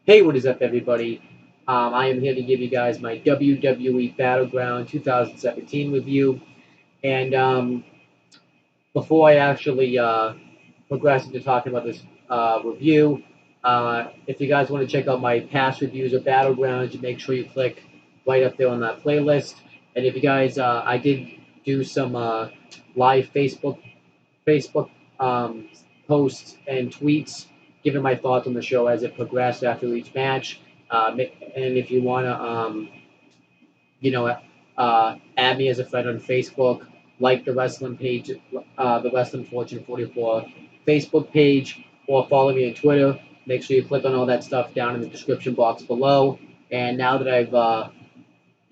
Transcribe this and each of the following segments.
Hey, what is up, everybody? I am here to give you guys my WWE Battleground 2017 review. And before I actually progress into talking about this review, if you guys want to check out my past reviews of Battlegrounds, you make sure you click right up there on that playlist. And if you guys, I did do some live Facebook posts and tweets giving my thoughts on the show as it progressed after each match. And if you want to, you know, add me as a friend on Facebook, like the wrestling page, the Wrestling Fortune 44 Facebook page, or follow me on Twitter. Make sure you click on all that stuff down in the description box below. And now that I've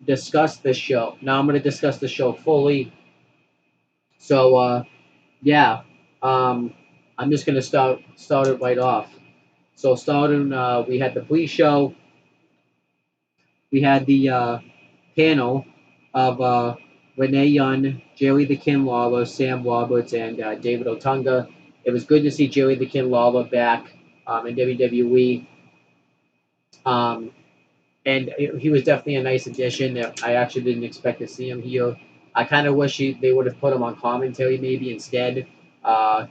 discussed this show, now I'm going to discuss the show fully. So, yeah, um, I'm just gonna start it right off. So starting, we had the pre-show. We had the panel of Renee Young, Jerry the King Lawler, Sam Roberts, and David Otunga. It was good to see Jerry the King Lawler back in WWE. Um, and he was definitely a nice addition. I actually didn't expect to see him here. I kind of wish they would have put him on commentary maybe instead. Uh,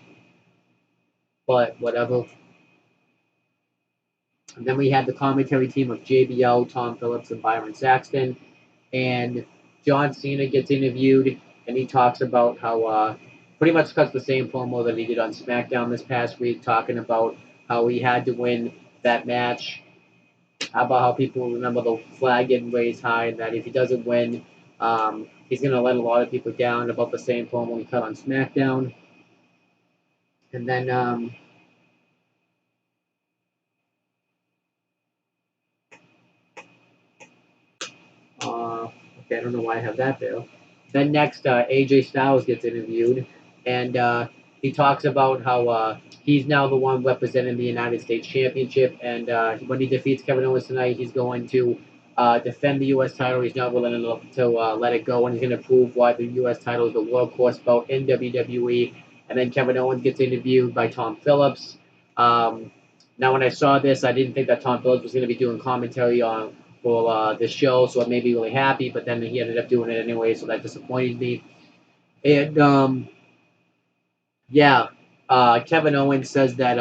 but whatever. And then we had the commentary team of JBL, Tom Phillips, and Byron Saxton. And John Cena gets interviewed, and he talks about how pretty much cuts the same promo that he did on Smackdown this past week, talking about how he had to win that match, about how people remember the flag getting raised high, and that if he doesn't win, he's going to let a lot of people down, about the same promo he cut on SmackDown. And then okay, I don't know why I have that there. Then next, AJ Styles gets interviewed, and he talks about how he's now the one representing the United States Championship, and when he defeats Kevin Owens tonight, he's going to defend the U.S. title. He's not willing to let it go, and he's going to prove why the U.S. title is the workhorse belt in WWE. And then Kevin Owens gets interviewed by Tom Phillips. Now, when I saw this, I didn't think that Tom Phillips was going to be doing commentary on for the show, so I made me really happy. But then he ended up doing it anyway, so that disappointed me. And yeah, Kevin Owens says that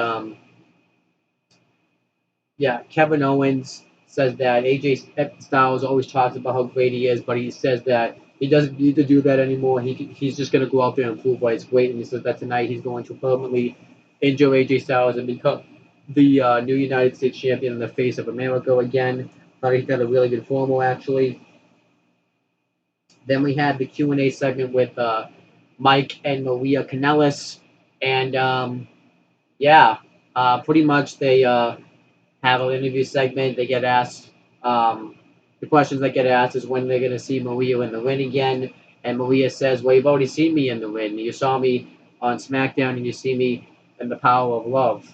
Kevin Owens says that AJ Styles always talks about how great he is, but he says that he doesn't need to do that anymore. He's just going to go out there and prove why he's great. And he says that tonight he's going to permanently injure AJ Styles and become the new United States champion in the face of America again. Thought he got a really good promo, actually. Then we had the Q&A segment with Mike and Maria Kanellis. And pretty much they have an interview segment. They get asked, the questions that get asked is when they're going to see Maria in the ring again. And Maria says, well, you've already seen me in the ring. You saw me on SmackDown and you see me in the Power of Love.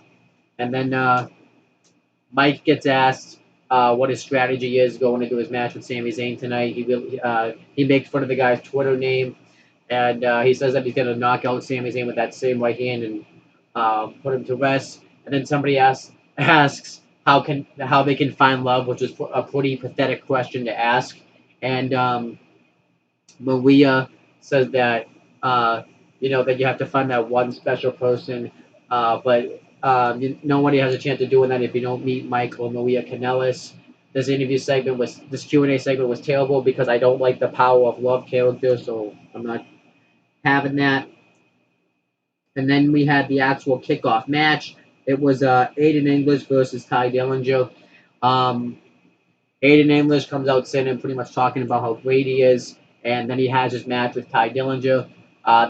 And then Mike gets asked what his strategy is going into his match with Sami Zayn tonight. He makes fun of the guy's Twitter name, and he says that he's going to knock out Sami Zayn with that same right hand and put him to rest. And then somebody asks how they can find love, which is a pretty pathetic question to ask. And Maria says that that you have to find that one special person, but nobody has a chance of doing that if you don't meet Mike or Maria Kanellis. This Q&A segment was terrible because I don't like the Power of Love character, so I'm not having that. And then we had the actual kickoff match. It was Aiden English versus Ty Dillinger. Aiden English comes out sitting pretty much talking about how great he is, and then he has his match with Ty Dillinger.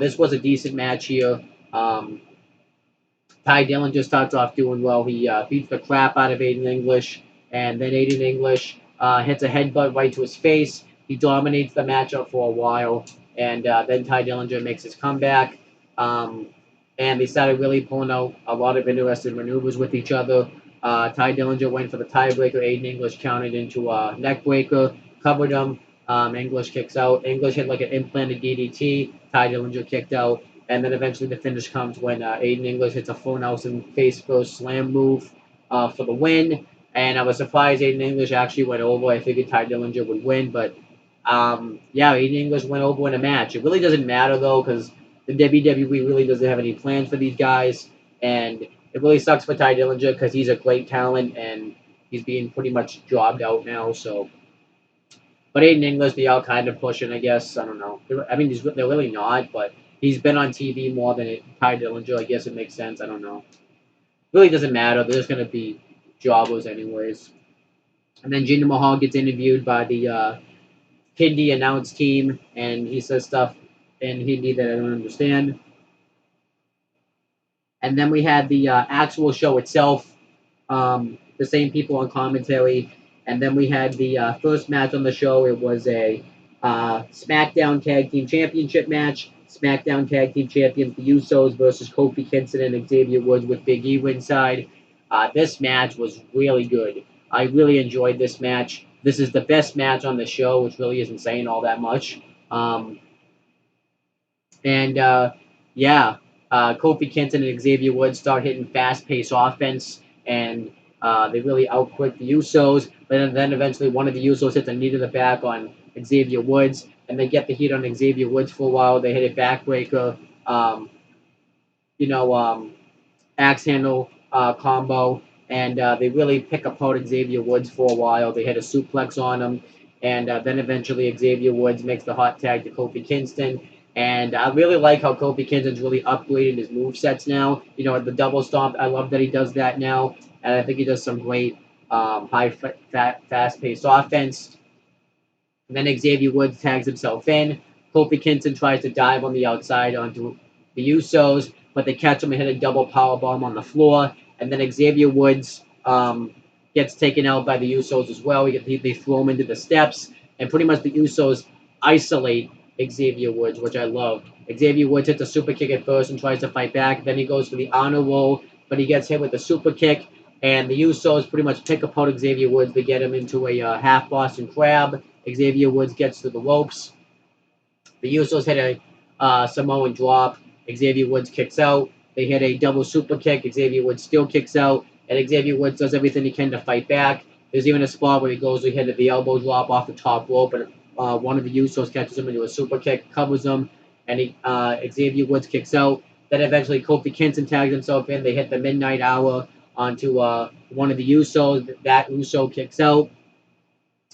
This was a decent match here. Ty Dillinger starts off doing well. He beats the crap out of Aiden English, and then Aiden English hits a headbutt right to his face. He dominates the matchup for a while, and then Ty Dillinger makes his comeback. And they started really pulling out a lot of interesting maneuvers with each other. Ty Dillinger went for the tiebreaker. Aiden English counted into a neckbreaker, covered him. English kicks out. English hit like an implanted DDT. Ty Dillinger kicked out. And then eventually the finish comes when Aiden English hits a full Nelson face first slam move for the win. And I was surprised Aiden English actually went over. I figured Ty Dillinger would win, but yeah, Aiden English went over in a match. It really doesn't matter though, because the WWE really doesn't have any plans for these guys, and it really sucks for Ty Dillinger because he's a great talent and he's being pretty much jobbed out now. So, but Aiden English, they all kind of pushing, I guess. I don't know. I mean, they're really not, but he's been on TV more than Ty Dillinger. I guess it makes sense. I don't know. Really doesn't matter. They're just gonna be jobbers anyways. And then Jinder Mahal gets interviewed by the Hindi announce team, and he says stuff in Hindi that I don't understand. And then we had the actual show itself, the same people on commentary. And then we had the first match on the show. It was a Smackdown Tag Team Championship match. Smackdown Tag Team Champions, the Usos versus Kofi Kingston and Xavier Woods with Big E ringside. This match was really good. I really enjoyed this match. This is the best match on the show, which really isn't saying all that much. Um, and yeah, Kofi Kingston and Xavier Woods start hitting fast-paced offense, and they really outquick the Usos. But then eventually one of the Usos hits a knee to the back on Xavier Woods, and they get the heat on Xavier Woods for a while. They hit a backbreaker, um, you know, axe handle combo, and they really pick apart Xavier Woods for a while. They hit a suplex on him, and then eventually Xavier Woods makes the hot tag to Kofi Kingston. And I really like how Kofi Kingston's really upgraded his move sets now. You know, the double stomp, I love that he does that now, and I think he does some great fast-paced offense. And then Xavier Woods tags himself in. Kofi Kingston tries to dive on the outside onto the Usos, but they catch him and hit a double power bomb on the floor. And then Xavier Woods gets taken out by the Usos as well. They throw him into the steps, and pretty much the Usos isolate Xavier Woods, which I love. Xavier Woods hits a super kick at first and tries to fight back. Then he goes for the honor roll, but he gets hit with a super kick. And the Usos pretty much pick apart Xavier Woods to get him into a half Boston Crab. Xavier Woods gets to the ropes. The Usos hit a Samoan drop. Xavier Woods kicks out. They hit a double super kick. Xavier Woods still kicks out. And Xavier Woods does everything he can to fight back. There's even a spot where he goes to hit the elbow drop off the top rope, and one of the Usos catches him into a super kick, covers him, and Xavier Woods kicks out. Then eventually Kofi Kingston tags himself in. They hit the midnight hour onto one of the Usos. That Uso kicks out.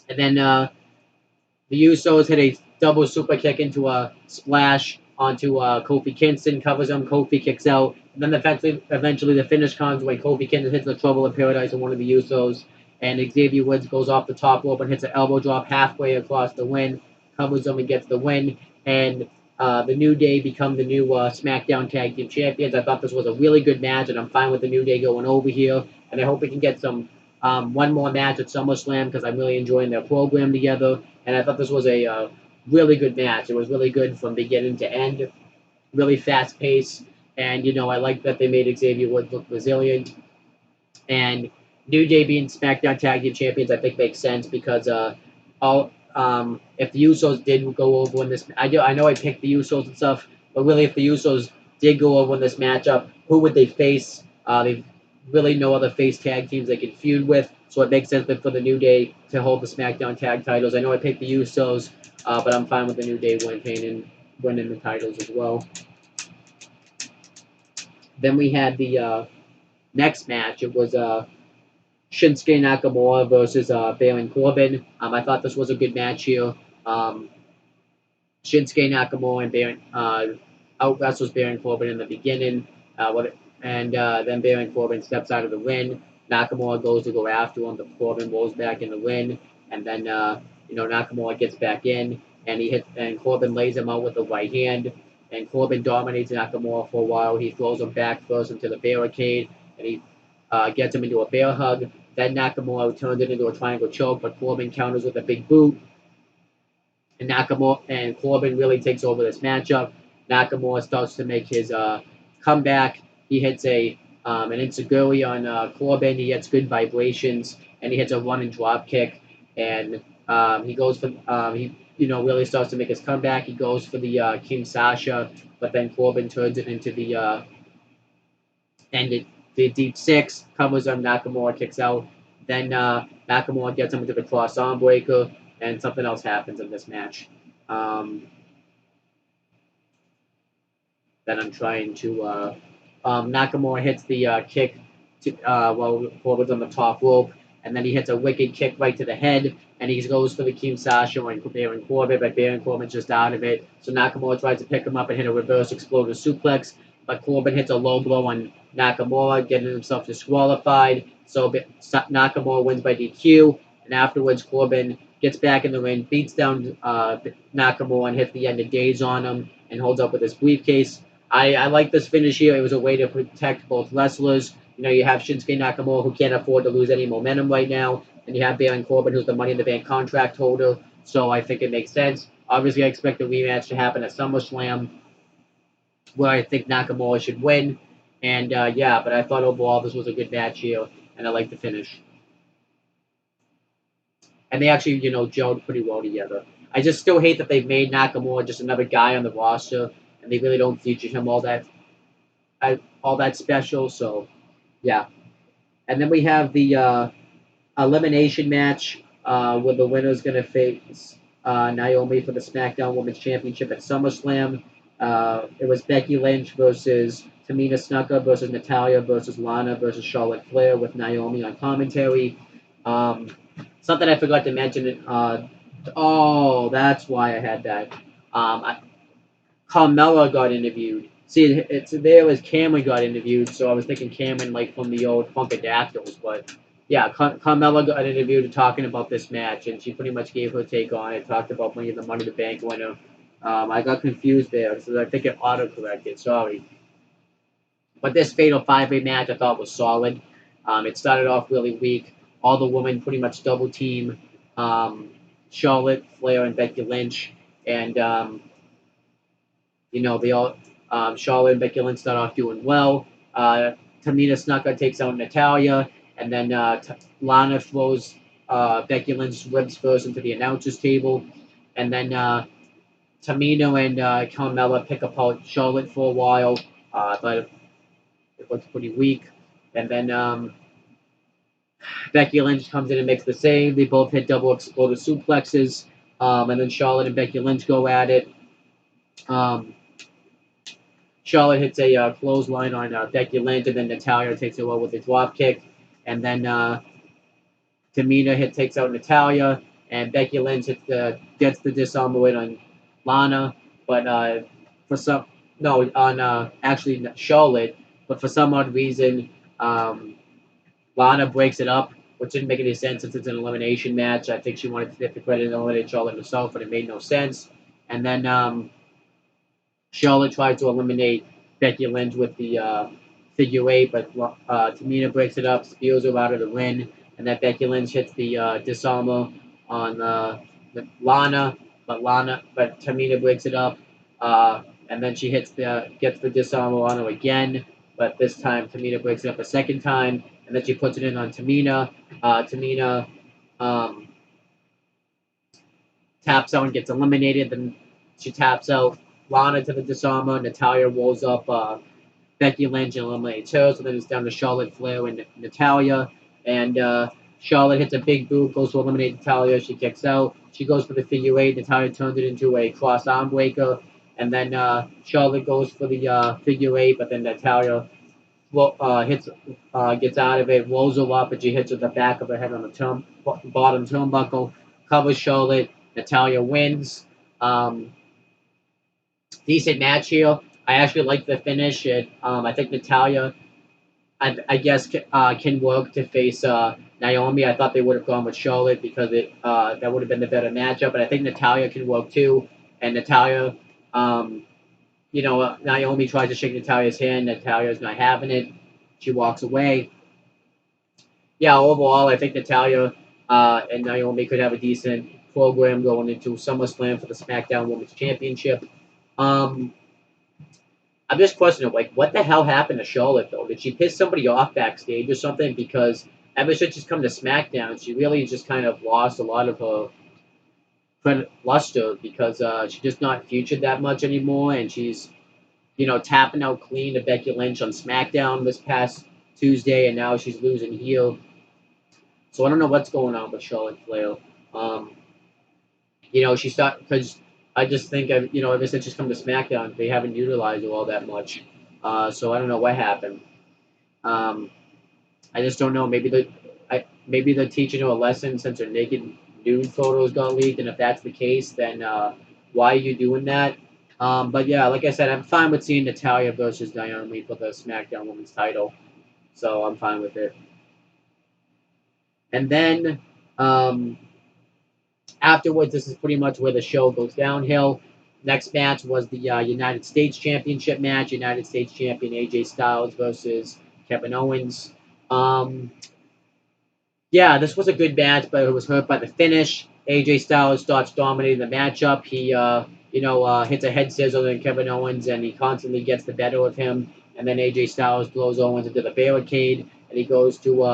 And then the Usos hit a double super kick into a splash onto Kofi Kingston, covers him. Kofi kicks out. And then eventually the finish comes when Kofi Kingston hits the Trouble in Paradise on one of the Usos. And Xavier Woods goes off the top rope and hits an elbow drop halfway across the win, covers him and gets the win. And the New Day become the new SmackDown Tag Team Champions. I thought this was a really good match, and I'm fine with the New Day going over here. And I hope we can get some one more match at SummerSlam because I'm really enjoying their program together. And I thought this was a really good match. It was really good from beginning to end, really fast paced. And, you know, I like that they made Xavier Woods look resilient. And New Day being SmackDown Tag Team Champions, I think makes sense because if the Usos did go over in this, I know I picked the Usos and stuff, but really if the Usos did go over in this matchup, who would they face? They've really no other face tag teams they can feud with, so it makes sense for the New Day to hold the SmackDown tag titles. I know I picked the Usos, but I'm fine with the New Day winning the titles as well. Then we had the next match. It was Shinsuke Nakamura versus Baron Corbin. I thought this was a good match here. Shinsuke Nakamura and Baron out wrestles Baron Corbin in the beginning. Then Baron Corbin steps out of the ring. Nakamura goes to go after him, but Corbin rolls back in the ring, and then Nakamura gets back in, and Corbin lays him out with the right hand, and Corbin dominates Nakamura for a while. He throws him back first into the barricade, and he gets him into a bear hug. Then Nakamura turns it into a triangle choke, but Corbin counters with a big boot, and Nakamura and Corbin really takes over this matchup. Nakamura starts to make his comeback. He hits an enziguri on Corbin. He hits good vibrations, and he hits a running drop kick. And he goes for he really starts to make his comeback. He goes for the King Sasha, but then Corbin turns it into the deep six, covers him. Nakamura kicks out. Then Nakamura gets him into the cross arm breaker, and something else happens in this match. That I'm trying to. Nakamura hits the kick while Corbin's on the top rope, and then he hits a wicked kick right to the head, and he goes for the Kinshasa and Baron Corbin, but Baron Corbin's just out of it. So Nakamura tries to pick him up and hit a reverse exploder suplex, but Corbin hits a low blow on Nakamura, getting himself disqualified. So Nakamura wins by DQ, and afterwards Corbin gets back in the ring, beats down Nakamura, and hits the end of days on him, and holds up with his briefcase. I like this finish here. It was a way to protect both wrestlers. You have Shinsuke Nakamura, who can't afford to lose any momentum right now, and you have Baron Corbin, who's the Money in the Bank contract holder. So I think it makes sense. Obviously, I expect the rematch to happen at SummerSlam, where I think Nakamura should win. And yeah, but I thought overall this was a good match here, and I like the finish. And they actually, gelled pretty well together. I just still hate that they've made Nakamura just another guy on the roster, and they really don't feature him all that special. So yeah. And then we have the elimination match where the winner's going to face Naomi for the Smackdown Women's Championship at SummerSlam. It was Becky Lynch versus Tamina Snuka versus Natalya versus Lana versus Charlotte Flair with Naomi on commentary. Something I forgot to mention. That's why I had that. Carmella got interviewed. See, it's there as Cameron got interviewed, so I was thinking Cameron like from the old Funkadactyls, but yeah, Carmella got interviewed talking about this match, and she pretty much gave her take on it. Talked about winning the Money in the Bank winner. I got confused there, so I think it auto-corrected. Sorry, but this Fatal 5-Way match I thought was solid. It started off really weak. All the women pretty much double team Charlotte, Flair, and Becky Lynch, and they all Charlotte and Becky Lynch start off doing well. Tamina Snuka takes out Natalya, and then Lana throws Becky Lynch's ribs first into the announcers table, and then Tamina and Carmella pick apart Charlotte for a while. I thought it looked pretty weak, and then Becky Lynch comes in and makes the save. They both hit double exploder suplexes, and then Charlotte and Becky Lynch go at it. Charlotte hits a clothesline on Becky Lynch, and then Natalya takes it well with a drop kick. And then Tamina takes out Natalya, and Becky Lynch gets the disarm win on Lana, but actually Charlotte, but for some odd reason, Lana breaks it up, which didn't make any sense since it's an elimination match. I think she wanted to get the credit and eliminate Charlotte herself, but it made no sense. And then Charlotte tried to eliminate Becky Lynch with the figure eight, but Tamina breaks it up, spears her out of the ring, and then Becky Lynch hits the disarmer on Lana, but Tamina breaks it up, and then she gets the disarmer on her again, but this time Tamina breaks it up a second time, and then she puts it in on Tamina. Tamina taps out and gets eliminated. Then she taps out Lana to the disarmer. Natalya rolls up Becky Lynch and eliminates her. So then it's down to Charlotte Flair and Natalya. And Charlotte hits a big boot, goes to eliminate Natalya. She kicks out. She goes for the figure eight. Natalya turns it into a cross arm breaker. And then Charlotte goes for the figure eight, but then Natalya gets out of it, rolls her up, and she hits with the back of her head on the bottom turnbuckle, covers Charlotte. Natalya wins. Decent match here. I actually like the finish. I think Natalya, I guess, can work to face Naomi. I thought they would have gone with Charlotte because that would have been the better matchup. But I think Natalya can work too. And Natalya, Naomi tries to shake Natalya's hand. Natalya's not having it. She walks away. Yeah, overall, I think Natalya and Naomi could have a decent program going into SummerSlam for the Smackdown Women's Championship. I'm just questioning, what the hell happened to Charlotte, though? Did she piss somebody off backstage or something? Because ever since she's come to SmackDown, she really just kind of lost a lot of her luster because she's just not featured that much anymore, and she's, tapping out clean to Becky Lynch on SmackDown this past Tuesday, and now she's losing heel So I don't know what's going on with Charlotte Flair. Um, she started because I just think ever since she's come to SmackDown, they haven't utilized her all that much. So I don't know what happened. Um, I just don't know. Maybe they're teaching her a lesson since her naked nude photos got leaked, and if that's the case, then why are you doing that? But yeah, like I said, I'm fine with seeing Natalya versus Naomi for the SmackDown Women's title, so I'm fine with it. And then um, afterwards, this is pretty much where the show goes downhill. Next match was the United States Championship match. United States Champion AJ Styles versus Kevin Owens. Um, Yeah, this was a good match, but it was hurt by the finish. AJ Styles starts dominating the matchup. He, hits a head scissor on Kevin Owens, and he constantly gets the better of him. And then AJ Styles throws Owens into the barricade, and he goes to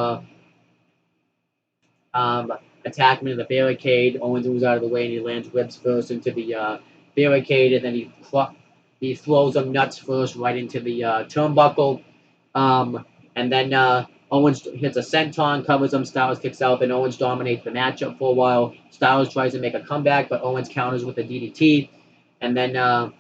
um, attack him in the barricade. Owens moves out of the way, and he lands whips first into the barricade, and then he throws him nuts first right into the turnbuckle. And then Owens hits a senton, covers him. Styles kicks out. Then Owens dominates the matchup for a while. Styles tries to make a comeback, but Owens counters with a DDT. And then the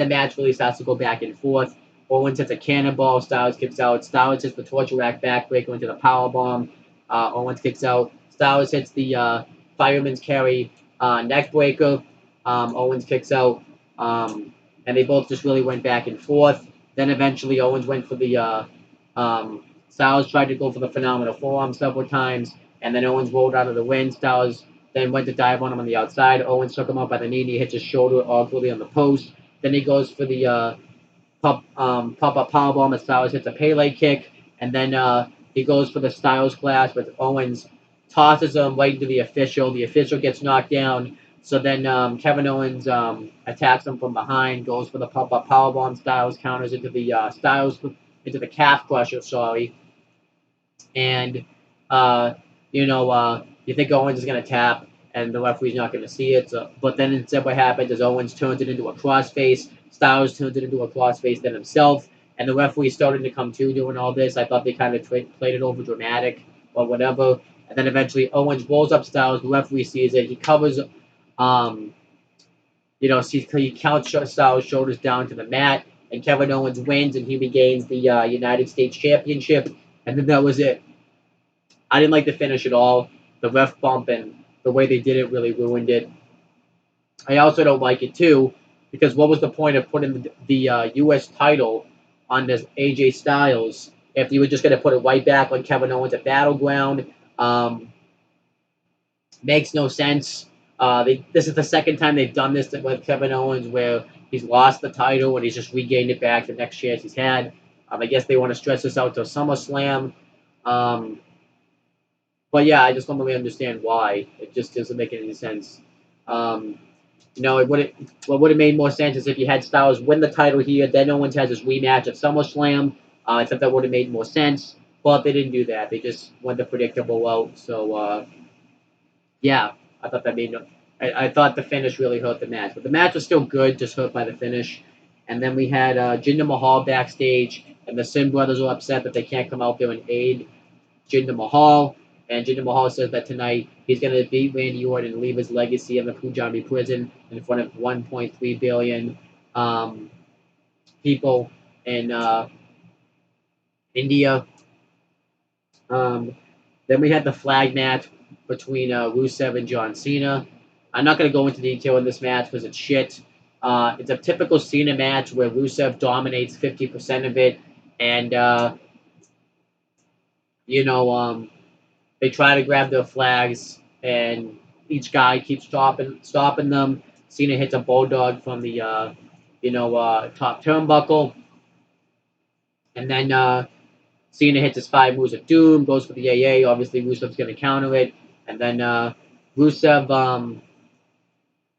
match really starts to go back and forth. Owens hits a cannonball. Styles kicks out. Styles hits the torture rack backbreaker into the power bomb. Owens kicks out. Styles hits the fireman's carry neck breaker. Owens kicks out. And they both just really went back and forth. Then eventually Owens went for the Styles tried to go for the phenomenal forearm several times, and then Owens rolled out of the win. Styles then went to dive on him on the outside. Owens took him up by the knee, and he hits his shoulder awkwardly on the post. Then he goes for the pop-up powerbomb, and Styles hits a Pele kick, and then he goes for the Styles Clash, but Owens tosses him right into the official. The official gets knocked down, so then Kevin Owens attacks him from behind, goes for the pop-up powerbomb. Styles counters into the calf crusher, sorry, and you think Owens is gonna tap, and the referee's not gonna see it. So, but then instead, what happens is Owens turns it into a crossface. Styles turns it into a crossface then himself, and the referee started to come to doing all this. I thought they kind of played it over dramatic or whatever, and then eventually Owens rolls up Styles. The referee sees it. He covers, um, he counts Styles' shoulders down to the mat, and Kevin Owens wins, and he regains the United States Championship, and then that was it. I didn't like the finish at all. The ref bump and the way they did it really ruined it. I also don't like it too because what was the point of putting the U.S. title on this AJ Styles if you were just going to put it right back on Kevin Owens at Battleground? Makes no sense. This is the second time they've done this with Kevin Owens where he's lost the title and he's just regained it back the next chance he's had. I guess they want to stretch this out to SummerSlam. Um, But yeah, I just don't really understand why. It just doesn't make any sense. Um, it would what would have made more sense is if you had Styles win the title here, then Owens has his rematch at SummerSlam. I thought that would have made more sense, but they didn't do that. They just went the predictable route. So yeah, I thought that made no. I thought the finish really hurt the match, but the match was still good, just hurt by the finish. And then we had Jinder Mahal backstage, and the Sin brothers are upset that they can't come out there and aid Jinder Mahal. And Jinder Mahal says that tonight he's going to beat Randy Orton and leave his legacy in the Punjabi prison in front of 1.3 billion people in India. Um, then we had the flag match between Rusev and John Cena. I'm not going to go into detail in this match because it's shit. It's a typical Cena match where Rusev dominates 50% of it, and they try to grab their flags, and each guy keeps stopping them. Cena hits a bulldog from the top turnbuckle, and then Cena hits his 5 moves of doom, goes for the AA. Obviously, Rusev's going to counter it, and then Rusev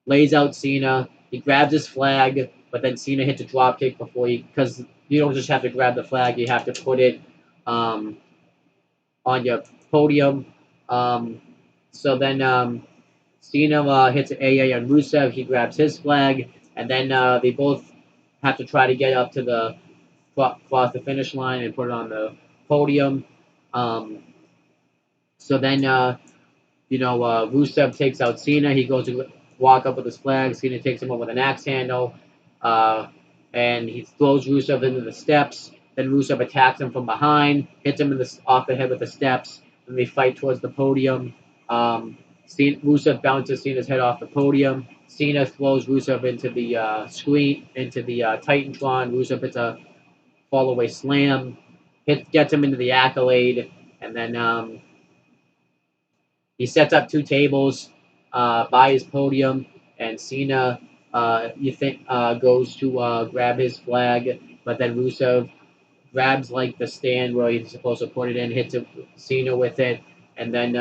lays out Cena. He grabs his flag, but then Cena hits a drop kick because you don't just have to grab the flag, you have to put it um, on your podium. Um, so then Cena hits an AA on Rusev. He grabs his flag, and then they both have to try to get up to the cross the finish line and put it on the podium. Um, So then, Rusev takes out Cena. He goes to walk up with his flag. Cena takes him up with an axe handle, uh, and he throws Rusev into the steps. Then Rusev attacks him from behind, hits him off the head with the steps, and they fight towards the podium. Rusev bounces Cena's head off the podium. Cena throws Rusev into the screen, into the Titantron. Rusev hits a fallaway slam, gets him into the accolade, and then he sets up two tables by his podium, and Cena, goes to grab his flag, but then Rusev grabs like the stand where he's supposed to put it in, hits Cena with it, and then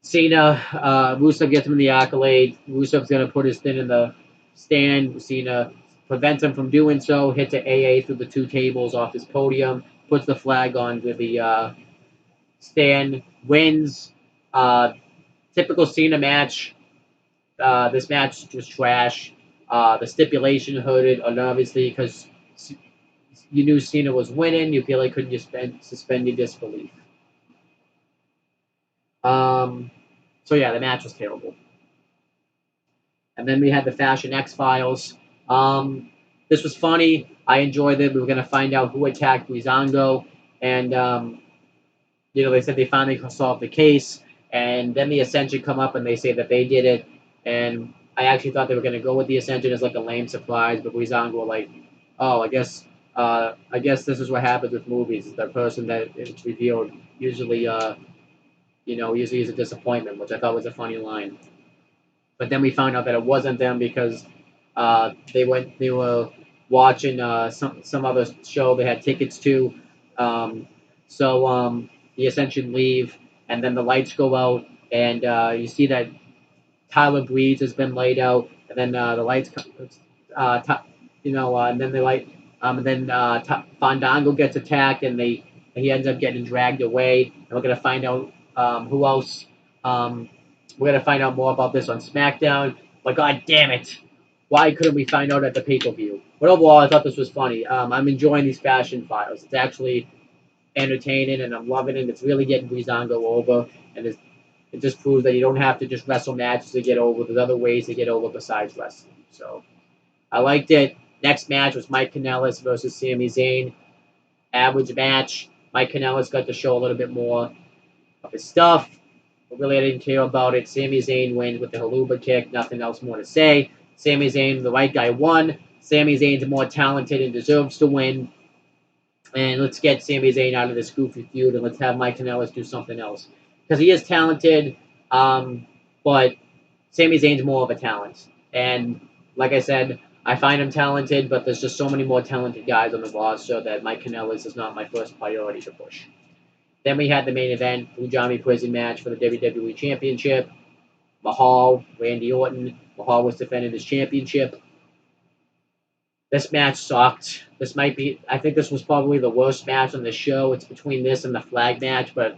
Rusev gets him in the accolade. Rusev's gonna put his thing in the stand. Cena prevents him from doing so. Hits an AA through the two tables off his podium. Puts the flag on with the stand. Wins. Uh, Typical Cena match. This match was trash. The stipulation hurt it, and obviously because you knew Cena was winning, you feel like couldn't just suspend your disbelief. Um, so yeah, the match was terrible. And then we had the Fashion X Files. This was funny. I enjoyed it. We were going to find out who attacked Breezango. And, they said they finally solved the case. And then the Ascension come up and they say that they did it. And I actually thought they were going to go with the Ascension as like a lame surprise. But Breezango were like, oh, I guess this is what happens with movies. The person that is revealed usually, usually is a disappointment, which I thought was a funny line. But then we found out that it wasn't them because they were watching some other show they had tickets to. Um, the Ascension leave, and then the lights go out, and you see that Tyler Breeze has been laid out, and then the lights, and then the light, and then Fandango gets attacked, and he ends up getting dragged away, and we're gonna find out who else. Um, we're gonna find out more about this on SmackDown. But god damn it, why couldn't we find out at the pay per view? But overall, I thought this was funny. I'm enjoying these fashion files. It's actually entertaining, and I'm loving it. It's really getting Breezango over, and it just proves that you don't have to just wrestle matches to get over. There's other ways to get over besides wrestling. So I liked it. Next match was Mike Kanellis versus Sami Zayn. Average match. Mike Kanellis got to show a little bit more of his stuff. But really, I didn't care about it. Sami Zayn wins with the haluba kick. Nothing else more to say. Sami Zayn, the right guy, won. Sami Zayn's more talented and deserves to win. And let's get Sami Zayn out of this goofy feud and let's have Mike Kanellis do something else. Because he is talented, but Sami Zayn's more of a talent. And like I said, I find him talented, but there's just so many more talented guys on the roster that Mike Kanellis is not my first priority to push. Then we had the main event, Punjabi Prison match for the WWE Championship. Mahal, Randy Orton. Mahal was defending his championship. This match sucked. I think this was probably the worst match on the show. It's between this and the flag match, but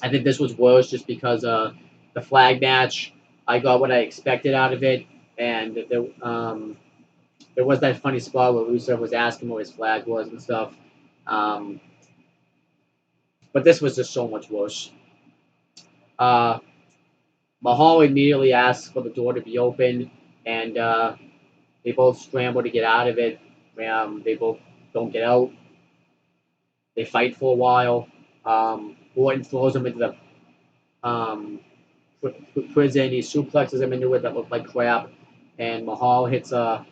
I think this was worse just because the flag match, I got what I expected out of it, and there was that funny spot where Rusev was asking where his flag was and stuff. Um, but this was just so much worse. Uh, Mahal immediately asks for the door to be open, and they both scramble to get out of it. They both don't get out. They fight for a while. Orton throws him into the prison. He suplexes him into it that looked like crap. And Mahal hits a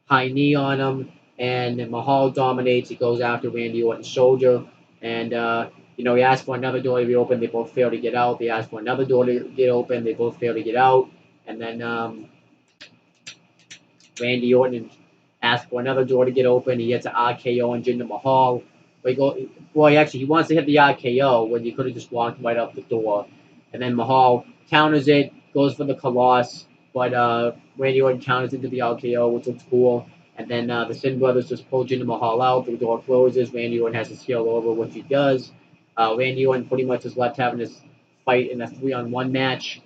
high knee on him. And Mahal dominates. He goes after Randy Orton's shoulder. And, he asks for another door to be open. They both fail to get out. They ask for another door to get open. They both fail to get out. And then Randy Orton asks for another door to get open. He hits an RKO on Jinder Mahal. He wants to hit the RKO when he could have just walked right up the door. And then Mahal counters it, goes for the Colossus, but Randy Orton counters into the RKO, which looks cool. And then the Sin Brothers just pull Jinder Mahal out. The door closes. Randy Orton has to scale over, which he does. Randy Orton pretty much is left having this fight in a 3-on-1 match.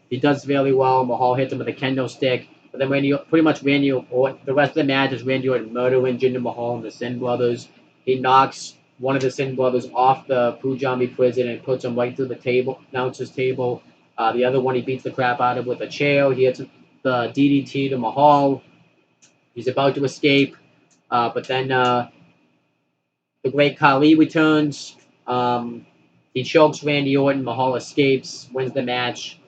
He does fairly well. Mahal hits him with a kendo stick. But then the rest of the match is Randy Orton murdering Jinder Mahal and the Sin Brothers. He knocks one of the Sin brothers off the Punjabi prison and puts him right through the table, announcer's table. The other one he beats the crap out of with a chair. He hits the DDT to Mahal. He's about to escape, but then the Great Khali returns. He chokes Randy Orton. Mahal escapes, wins the match.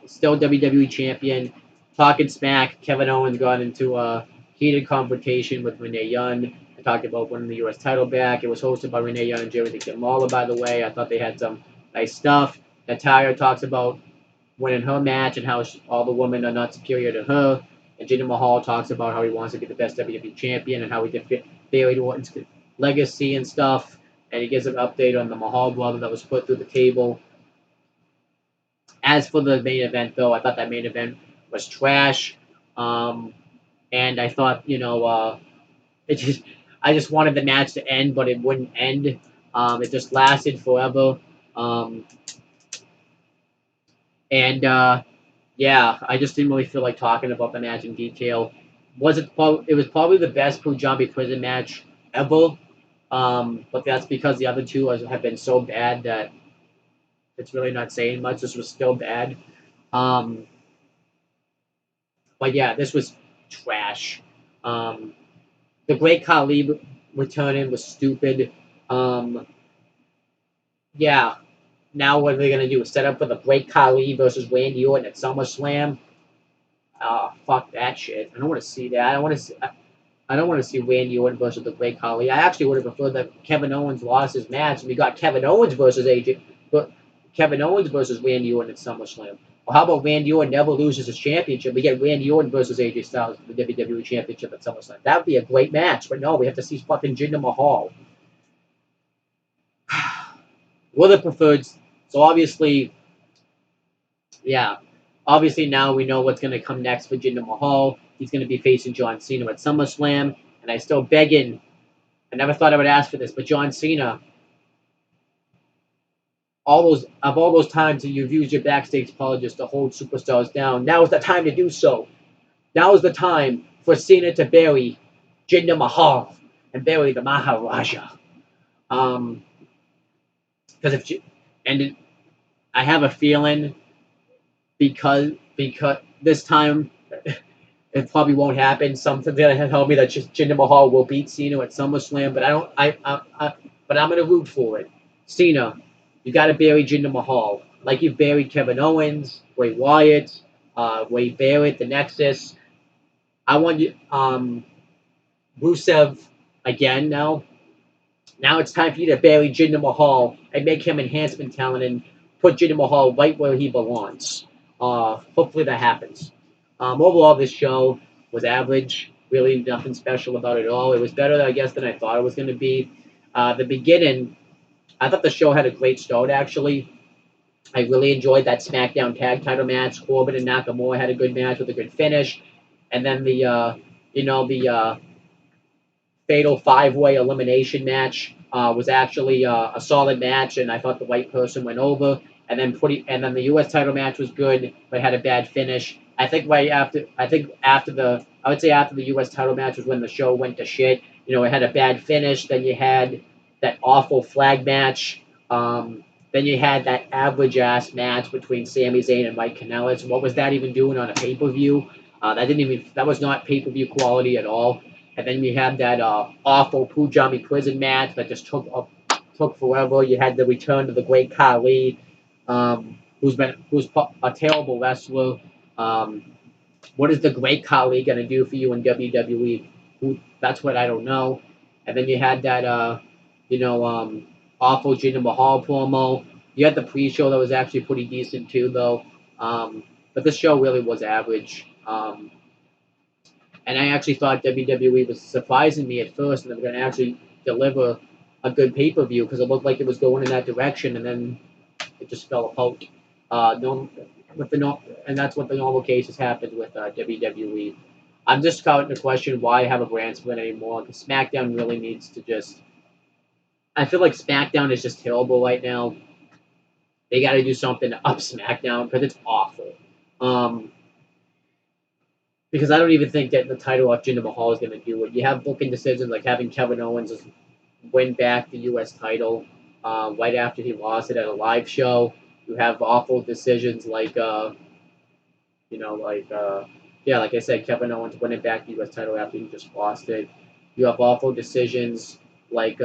Still WWE champion. Talking smack. Kevin Owens got into a heated confrontation with Renee Young. I talked about winning the U.S. title back. It was hosted by Renee Young and Jerry the Kid Lawler, by the way. I thought they had some nice stuff. Natalia talks about winning her match and how all the women are not superior to her. And Jinder Mahal talks about how he wants to be the best WWE champion and how he defeated Bailey Orton's legacy and stuff. And he gives an update on the Mahal brother that was put through the table. As for the main event, though, I thought that main event was trash. And I thought, I just wanted the match to end, but it wouldn't end. It just lasted forever. Yeah, I just didn't really feel like talking about the match in detail. It was probably the best Punjabi prison match ever. But that's because the other two have been so bad that it's really not saying much. This was still bad. But yeah, this was trash. The Great Khali returning was stupid. Yeah, now what are they gonna do? Set up for the Great Khali versus Randy Orton at SummerSlam? Fuck that shit. I don't want to see that. I don't want to see Randy Orton versus the Great Khali. I actually would have preferred that Kevin Owens lost his match and we got Kevin Owens versus Kevin Owens versus Randy Orton at SummerSlam. Or how about Randy Orton never loses his championship? We get Randy Orton versus AJ Styles for the WWE Championship at SummerSlam. That would be a great match. But no, we have to see fucking Jinder Mahal. Would have preferred. So obviously, yeah. Obviously now we know what's going to come next for Jinder Mahal. He's going to be facing John Cena at SummerSlam. And I still begging. I never thought I would ask for this, but John Cena, all those times that you've used your backstage apologists to hold superstars down, now is the time to do so. Now is the time for Cena to bury Jinder Mahal and bury the Maharaja. Because I have a feeling because this time it probably won't happen. Something that tell me that Jinder Mahal will beat Cena at SummerSlam, but but I'm gonna root for it. Cena, you got to bury Jinder Mahal like you've buried Kevin Owens, Bray Wyatt, Wade Barrett, the Nexus. I want you, Rusev again now. Now it's time for you to bury Jinder Mahal and make him enhancement talent and put Jinder Mahal right where he belongs. Hopefully that happens. Overall, this show was average. Really nothing special about it at all. It was better, I guess, than I thought it was going to be. The beginning, I thought the show had a great start, actually. I really enjoyed that SmackDown tag title match. Corbin and Nakamura had a good match with a good finish. And then the fatal five-way elimination match was actually a solid match, and I thought the right person went over. And then the U.S. title match was good, but had a bad finish. I think after the U.S. title match was when the show went to shit. It had a bad finish. Then you had that awful flag match. Then you had that average ass match between Sami Zayn and Mike Kanellis. What was that even doing on a pay per view? That was not pay per view quality at all. And then you had that awful Punjabi prison match that just took forever. You had the return of the Great Khali, who's a terrible wrestler. What is the Great Khali going to do for you in WWE? That's what I don't know. And then you had that awful Jinder Mahal promo. You had the pre-show that was actually pretty decent too, though. But this show really was average. And I actually thought WWE was surprising me at first, and they were going to actually deliver a good pay-per-view because it looked like it was going in that direction, and then it just fell apart. And that's what the normal cases happen with WWE. I'm just starting to question why I have a brand split anymore, because SmackDown really needs to just... I feel like SmackDown is just terrible right now. They got to do something to up SmackDown, because it's awful. Because I don't even think that the title off Jinder Mahal is going to do it. You have booking decisions like having Kevin Owens win back the U.S. title right after he lost it at a live show. You have awful decisions like, you know, like, yeah, like I said, Kevin Owens winning back the U.S. title after he just lost it. You have awful decisions like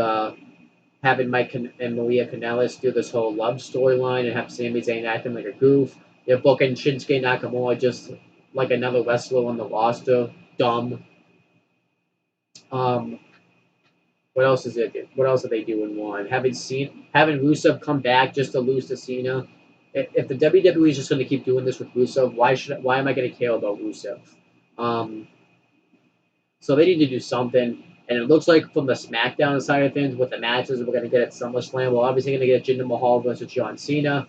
having Mike and Maria Kanellis do this whole love storyline and have Sami Zayn acting like a goof. You're booking Shinsuke Nakamura just like another wrestler on the roster. Dumb. Um, what else is it? What else are they doing? One having Rusev come back just to lose to Cena. If the WWE is just going to keep doing this with Rusev, why am I going to care about Rusev? Um, so they need to do something. And it looks like from the SmackDown side of things, with the matches we're going to get at SummerSlam, we're obviously going to get Jinder Mahal versus John Cena.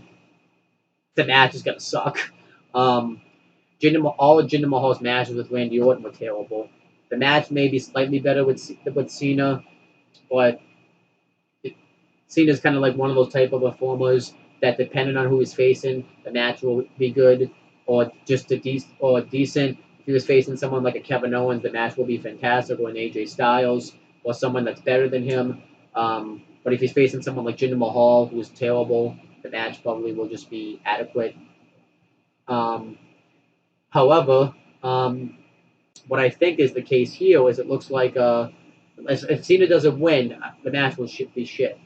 The match is going to suck. All of Jinder Mahal's matches with Randy Orton were terrible. The match may be slightly better with Cena, but Cena's kind of like one of those type of performers that, depending on who he's facing, the match will be good or just decent. If he was facing someone like a Kevin Owens, the match will be fantastic, or an AJ Styles, or someone that's better than him. But if he's facing someone like Jinder Mahal, who's terrible, the match probably will just be adequate. However, what I think is the case here is it looks like if Cena doesn't win, the match will be shit.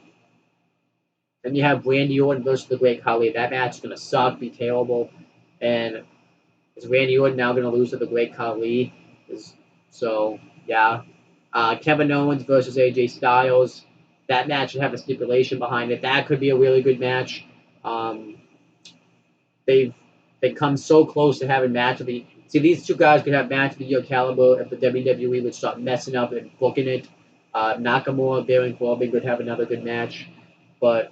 Then you have Randy Orton versus the Great Khali. That match is going to suck, be terrible. And is Randy Orton now going to lose to the Great Khali? So, yeah. Kevin Owens versus AJ Styles. That match should have a stipulation behind it. That could be a really good match. They've come so close to having match of the. See, these two guys could have match of the year caliber if the WWE would start messing up and booking it. Nakamura, Baron Corbin could have another good match. But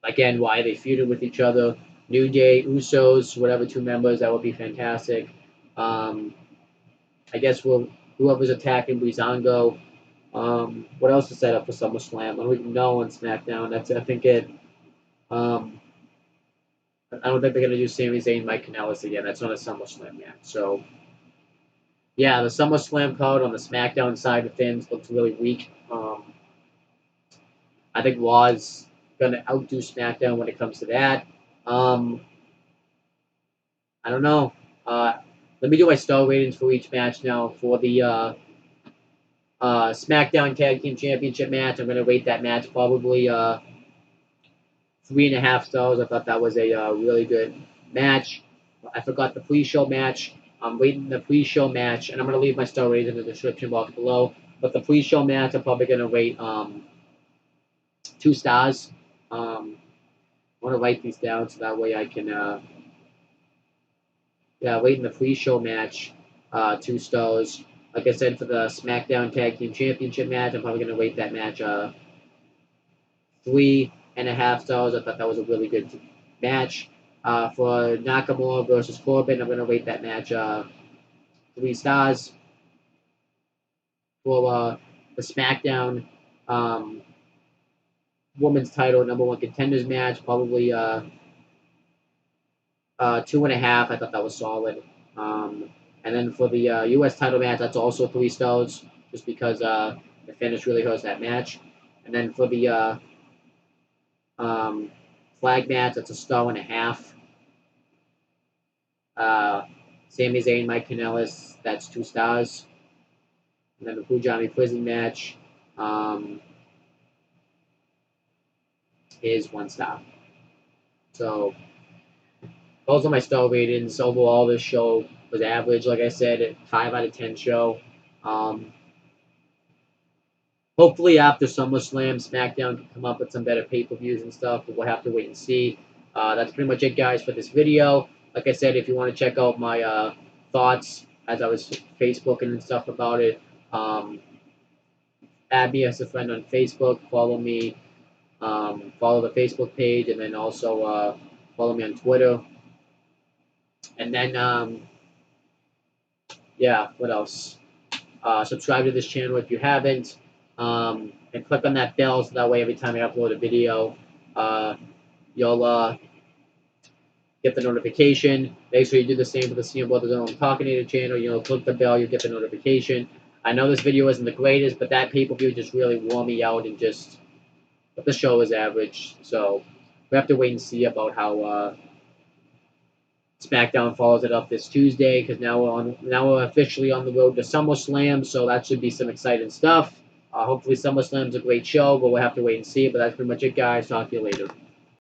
again, why are they feuding with each other? New Day, Usos, whatever two members, that would be fantastic. I guess whoever's attacking Breezango. What else is set up for SummerSlam? I don't even know on SmackDown. That's, I think, it. I don't think they're going to do Sami Zayn, Mike Kanellis again. That's not a SummerSlam match. So, yeah, the SummerSlam card on the SmackDown side of things looks really weak. I think Raw's going to outdo SmackDown when it comes to that. I don't know. Let me do my star ratings for each match now. For the SmackDown Tag Team Championship match, I'm going to rate that match probably 3.5 stars. I thought that was a really good match. I forgot the pre-show match. I'm rating the pre-show match, and I'm going to leave my star ratings in the description box below. But the pre-show match, I'm probably going to rate 2 stars. I want to write these down so that way I can, rating the pre-show match 2 stars. Like I said, for the SmackDown Tag Team Championship match, I'm probably going to rate that match 3.5 stars. I thought that was a really good match. For Nakamura versus Corbin, I'm going to rate that match 3 stars. For the SmackDown Women's Title number 1 contenders match, probably 2.5. I thought that was solid. And then for the U.S. title match, that's also 3 stars, just because the finish really hurts that match. And then for the flag match, that's 1.5 stars. Sami Zayn, Mike Kanellis, that's 2 stars. And then the Punjabi prison match is 1 star. So those are my star ratings. Overall, this show was average, like I said, 5 out of 10 show. Hopefully after SummerSlam, SmackDown can come up with some better pay-per-views and stuff, but we'll have to wait and see. That's pretty much it, guys, for this video. Like I said, if you want to check out my thoughts as I was Facebooking and stuff about it, add me as a friend on Facebook, follow me, follow the Facebook page, and then also follow me on Twitter. And then, what else? Subscribe to this channel if you haven't. And click on that bell so that way every time I upload a video, you'll get the notification. Make sure you do the same for the CM Brothers Own Talkinator channel. Click the bell, you'll get the notification. I know this video isn't the greatest, but that pay-per-view just really wore me out, and just but the show is average. So we have to wait and see about how SmackDown follows it up this Tuesday, because now we're officially on the road to SummerSlam, so that should be some exciting stuff. Hopefully SummerSlam's a great show, but we'll have to wait and see. But that's pretty much it, guys. Talk to you later.